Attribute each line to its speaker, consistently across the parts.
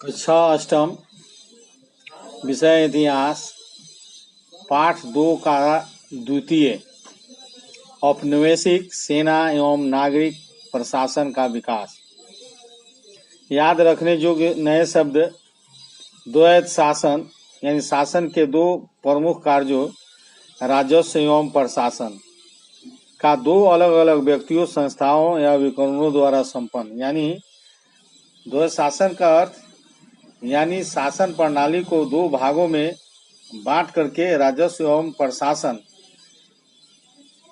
Speaker 1: कक्षा अष्टम विषय इतिहास पाठ 2 का द्वितीय औपनिवेशिक सेना एवं नागरिक प्रशासन का विकास। याद रखने योग्य नए शब्द द्वैत शासन यानी शासन के दो प्रमुख कार्यों राजस्व एवं प्रशासन का दो अलग अलग व्यक्तियों संस्थाओं या विकरणों द्वारा संपन्न। यानी द्वैत शासन का अर्थ यानी शासन प्रणाली को दो भागों में बांट करके राजस्व एवं प्रशासन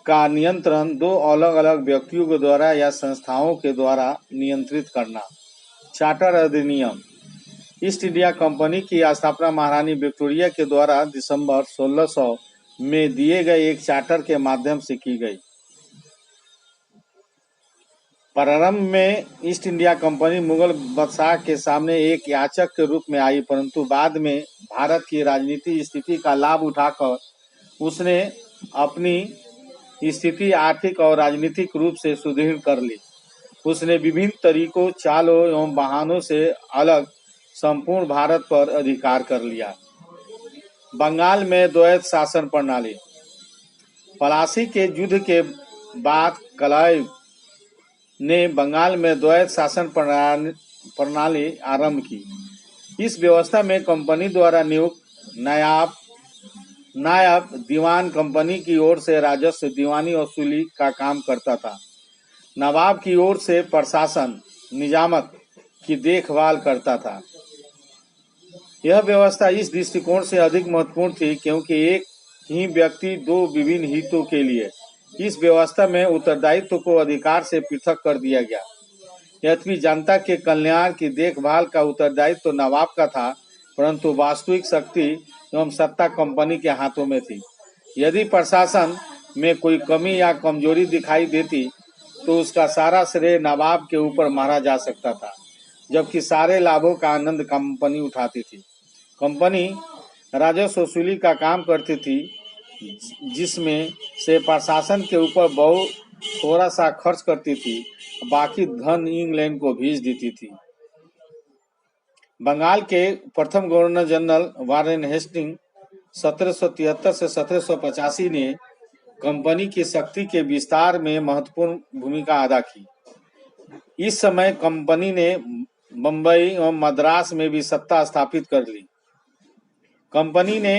Speaker 1: का नियंत्रण दो अलग अलग व्यक्तियों के द्वारा या संस्थाओं के द्वारा नियंत्रित करना। चार्टर अधिनियम ईस्ट इंडिया कंपनी की स्थापना महारानी विक्टोरिया के द्वारा दिसंबर 1600 में दिए गए एक चार्टर के माध्यम से की गई। प्रारंभ में ईस्ट इंडिया कंपनी मुगल बादशाह के सामने एक याचक के रूप में आई, परंतु बाद में भारत की राजनीतिक स्थिति का लाभ उठाकर उसने अपनी स्थिति आर्थिक और राजनीतिक रूप से सुदृढ़ कर ली। उसने विभिन्न तरीकों, चालों एवं बहानों से अलग संपूर्ण भारत पर अधिकार कर लिया। बंगाल में द्वैत शासन प्रणाली। पलासी के युद्ध के बाद क्लाइव ने बंगाल में द्वैत शासन प्रणाली आरंभ की। इस व्यवस्था में कंपनी द्वारा नियुक्त नायब दीवान कंपनी की ओर से राजस्व दीवानी वसूली का काम करता था। नवाब की ओर से प्रशासन निजामत की देखभाल करता था। यह व्यवस्था इस दृष्टिकोण से अधिक महत्वपूर्ण थी क्योंकि एक ही व्यक्ति दो विभिन्न हितों के लिए इस व्यवस्था में उत्तरदायित्व को अधिकार से पृथक कर दिया गया। यद्यपि जनता के कल्याण की देखभाल का उत्तरदायित्व नवाब का था, परंतु वास्तविक शक्ति एवं सत्ता कंपनी के हाथों में थी। यदि प्रशासन में कोई कमी या कमजोरी दिखाई देती तो उसका सारा श्रेय नवाब के ऊपर मारा जा सकता था, जबकि सारे लाभों का आनंद कंपनी उठाती थी। कंपनी राजस्व वसूली का काम करती थी, जिसमें से प्रशासन के ऊपर बहुत थोड़ा सा खर्च करती थी, बाकी धन इंग्लैंड को भेज देती थी। बंगाल के प्रथम गवर्नर जनरल वारेन हेस्टिंग 1773 से 1785 ने कंपनी की शक्ति के विस्तार में महत्वपूर्ण भूमिका अदा की। इस समय कंपनी ने बम्बई एवं मद्रास में भी सत्ता स्थापित कर ली। कंपनी ने